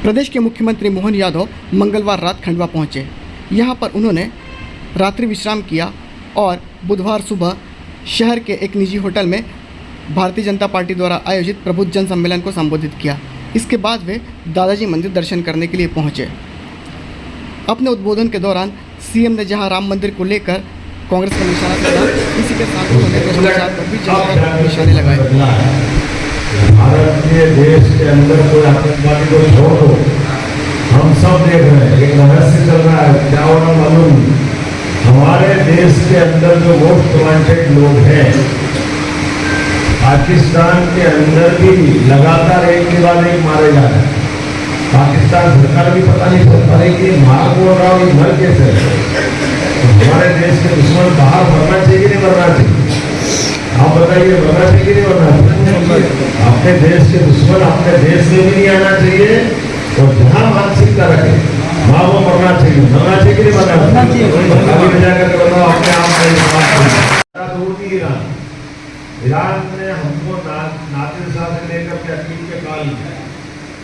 प्रदेश के मुख्यमंत्री मोहन यादव मंगलवार रात खंडवा पहुंचे। यहां पर उन्होंने रात्रि विश्राम किया और बुधवार सुबह शहर के एक निजी होटल में भारतीय जनता पार्टी द्वारा आयोजित प्रबुद्ध जन सम्मेलन को संबोधित किया। इसके बाद वे दादाजी मंदिर दर्शन करने के लिए पहुंचे। अपने उद्बोधन के दौरान सीएम ने जहां राम मंदिर को लेकर कांग्रेस का निशाना साधा, इसी के साथ उन्होंने भ्रष्टाचार पर भी जनता पर निशाने लगाए। भारत के देश के अंदर कोई आतंकवादी को छोड़ दो, हम सब देख रहे हैं, एक रहस्य चल रहा है, क्या होना मालूम नहीं। हमारे देश के अंदर जो मोस्ट वांटेड लोग हैं, पाकिस्तान के अंदर भी लगातार एक के बाद एक मारे जा रहे हैं। पाकिस्तान सरकार भी पता नहीं चल पा रही कि मार बोल रहा हो, मर कैसे। हमारे देश के दुश्मन बाहर मरना चाहिए कि नहीं मरना चाहिए? आप बताइए, मरना चाहिए कि नहीं मरना चाहिए? अपने देश के दुश्मन अपने देश में भी नहीं आना चाहिए, और जहाँ मानसिकता रखे वहाँ वो मरना चाहिए कि नहीं मरना चाहिए? अभी जाकर बताओ अपने आप में। ईरान ने हमको नादिर शाह से लेकर के अकील के काल किया।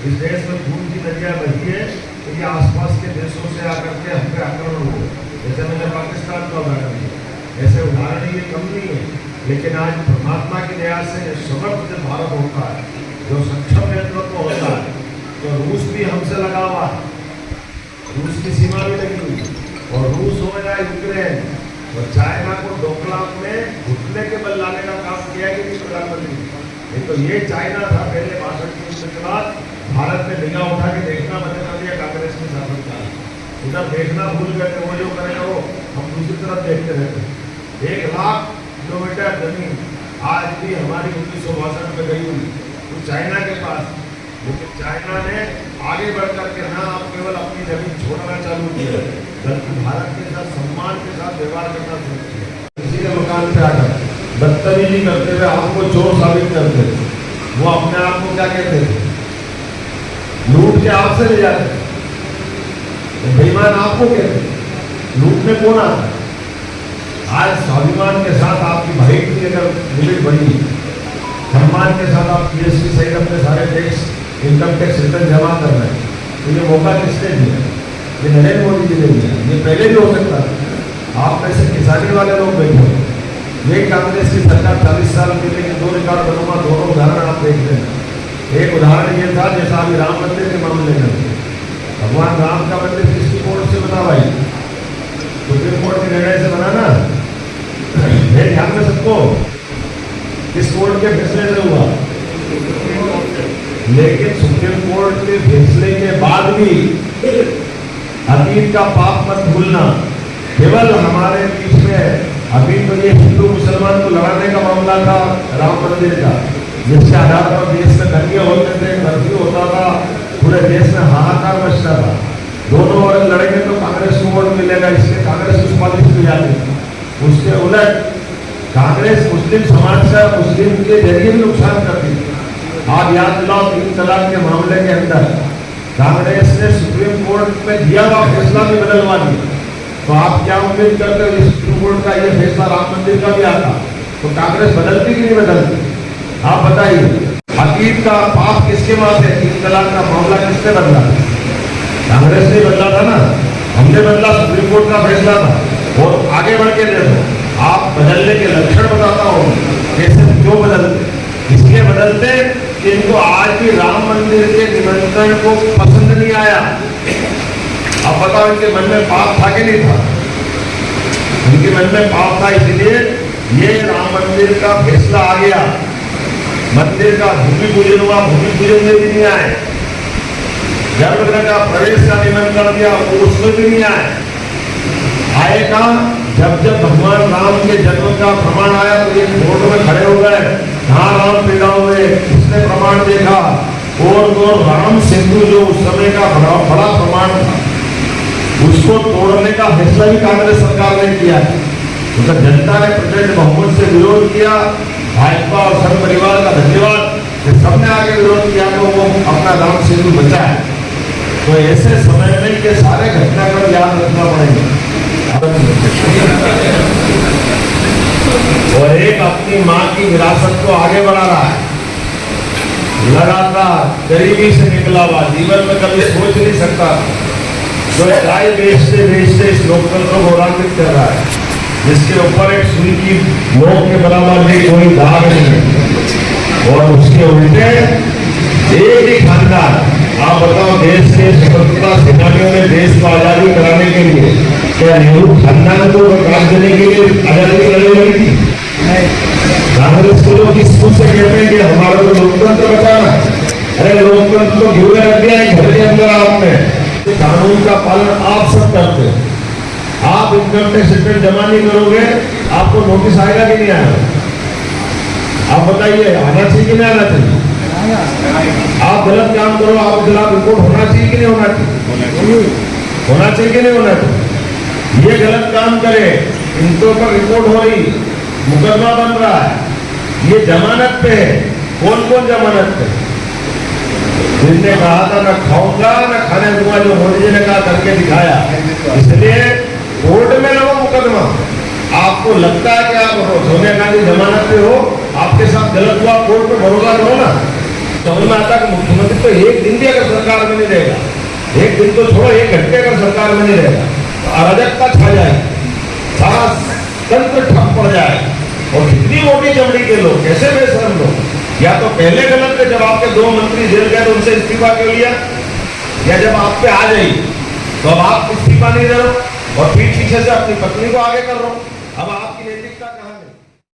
इस देश में खून की नदियाँ बही है, तो ये आसपास के देशों से आकर के हम पे आक्रमण हुए, जैसे मैंने पाकिस्तान का उदाहरण दिया। ऐसे उदाहरण ये कम नहीं है, लेकिन आज परमात्मा की दया से समर्थ जब भारत होता है, जो सक्षम नेतृत्व होता है, तो रूस भी हमसे लगा हुआ है, रूस की सीमा भी लगी हुई, और रूस हो या यूक्रेन और चाइना को डोकलाम में घुटने के बल लाने का काम किया कि नहीं प्रधानमंत्री? नहीं तो ये चाइना था पहले 62 के बाद, भारत ने निगाह उठा के देखना बंद कर दिया कांग्रेस के शासनकाल। उधर देखना भूल गए, वो जो करेगा वो हम दूसरी तरफ देखते रहते। 1 लाख किलोमीटर जमीन आज भी हमारी 1962 में गई हुई तो चाइना के पास, लेकिन चाइना ने आगे बढ़ करके ना आप केवल अपनी जमीन छोड़ना चालू किया, बल्कि भारत के साथ सम्मान के साथ व्यवहार करना शुरू किया। किसी के मकान पे आकर बदतमीजी करते हुए आपको चोर साबित करते, वो अपने आप को क्या कहते थे? लूट के आपसे ले जाते, बेईमान आपको कहते। लूटने कौन आता? आज स्वाभिमान के साथ आपकी भाई की अगर लिमिट बढ़ी, सम्मान के साथ आप जीएसटी सहित अपने सारे टैक्स, इनकम टैक्स रिटर्न जमा कर रहे हैं, तो ये मौका किसने दिया? ये नरेंद्र मोदी जी ने दिया। ये पहले भी हो सकता था। आप में से किसानी वाले लोग बैठे हो, ये कांग्रेस की सरकार 40 साल पहले के 2 रिकॉर्ड बनूंगा, दोनों उदाहरण आप देख रहे हैं। एक उदाहरण ये था जैसा अभी राम मंदिर के मामले में, भगवान राम का मंदिर किसकी कोर्ट से बना भाई? सुप्रीम कोर्ट के निर्णय से बना ना? ध्यान में सबको, किस कोर्ट के फैसले से हुआ? लेकिन सुप्रीम कोर्ट के फैसले के बाद भी अतीत का पाप मत भूलना। केवल हमारे बीच में अभी तो ये हिंदू मुसलमान को लड़ाने का मामला था राम मंदिर का, जिसके आधार पर देश में दंगे होते थे, कर्फ्यू होता था, पूरे देश में हाहाकार मचता था। दोनों ओर लड़ेंगे तो कांग्रेस को वोट मिलेगा, इसलिए कांग्रेस उस पॉलिसी में जाती थी। उसके उलट कांग्रेस मुस्लिम समाज का मुस्लिम के जरिए भी नुकसान करती थी। आप याद दिलाओ, 3 तलाक के मामले के अंदर कांग्रेस ने सुप्रीम कोर्ट में दिया हुआ फैसला भी बदलवा दिया। तो आप क्या उम्मीद करते हो सुप्रीम कोर्ट का ये फैसला राम मंदिर का भी आता तो कांग्रेस बदलती कि नहीं बदलती? आप बताइए, अतीत का पाप किसके पास है? 3 तलाक का मामला किसने बदला? कांग्रेस ने बदला था ना, हमने बदला, सुप्रीम कोर्ट का फैसला था। और आगे बढ़ के देखो, आप बदलने के लक्षण बताता हूँ कैसे, क्यों बदलते? इसलिए बदलते कि इनको आज भी राम मंदिर के निमंत्रण को पसंद नहीं आया। अब बताओ, इनके मन में पाप था कि नहीं था? इनके मन में पाप था, इसलिए ये राम मंदिर का फैसला आ गया। मंदिर का भूमि पूजन हुआ, भूमि पूजन में भी नहीं आए। गर्भगृह का प्रवेश का निमंत्रण दिया, वो उसमें भी नहीं आए। आएगा जब भगवान राम के जन्म का प्रमाण आया तो ये कोर्ट में खड़े हो गए, कहाँ राम पैदा हुए, किसने प्रमाण देखा? और तो राम सिंधु जो उस समय का बड़ा प्रमाण था, उसको तोड़ने का फैसला भी कांग्रेस सरकार ने किया है। तो जनता ने प्रचंड बहुमत से विरोध किया। भाजपा और संघ परिवार का धन्यवाद कि सबने आगे विरोध किया तो वो अपना राम सिंधु बचा है। तो ऐसे समय में ये सारे घटनाक्रम याद रखना पड़ेगा। और एक अपनी माँ की विरासत को आगे बढ़ा रहा है। लगातार गरीबी से निकला हुआ, जीवन में कभी सोच नहीं सकता, जो गाय बेचते बेचते इस लोकतंत्र को गौरवान्वित कर रहा है, जिसके ऊपर एक सुई की नोक के बराबर भी कोई दाग नहीं है, और उसके उल्टे एक ही खानदान, आप बताओ, देश के स्वतंत्रता सेनानियों ने देश को आजादी कराने के लिए क्या नेहरू खानदान को प्रकाश देने के लिए आजादी लड़ाई लड़ी थी? कांग्रेस के लोग इस मुंह से कहते हैं कि हमारा तो लोकतंत्र बचाना है। अरे लोकतंत्र तो घिरे रख दिया है घर के अंदर आपने। कानून का पालन आप सब करते हैं, आप इनकम टैक्स रिटर्न जमा नहीं करोगे, आपको नोटिस आएगा कि नहीं आएगा? आप बताइए, आना चाहिए कि नहीं आना चाहिए? आप गलत काम करो, आप खिलाफ रिपोर्ट होना चाहिए कि नहीं होना चाहिए? होना चाहिए कि नहीं होना चाहिए? ये गलत काम करे, इनके ऊपर रिपोर्ट हो रही, मुकदमा बन रहा है, ये जमानत पे है। कौन कौन जमानत पे? जिसने कहा था मैं खाऊंगा न खाने दूंगा, जो मोदी जी ने कहा करके दिखाया, इसलिए कोर्ट में लगा मुकदमा। आपको लगता है कि आप सोनिया गांधी जमानत पे हो, आपके साथ गलत हुआ, कोर्ट में भरोसा करो ना। समझ में आता कि मुख्यमंत्री तो एक दिन भी अगर सरकार में नहीं रहेगा, एक दिन तो छोड़ो, एक घंटे अगर सरकार में नहीं रहेगा तो अराजकता छा जाएगी, सारा तंत्र ठप पड़ जाए। और कितनी मोटी चमड़ी के लोग, कैसे बेशरम लोग, या तो पहले गलत थे जब आपके 2 मंत्री जेल गए तो उनसे इस्तीफा क्यों लिया, या जब आप पे आ जाइए तो अब आप इस्तीफा नहीं दे रहे हो और पीठ पीछे से अपनी पत्नी को आगे कर रहे हो। अब आपकी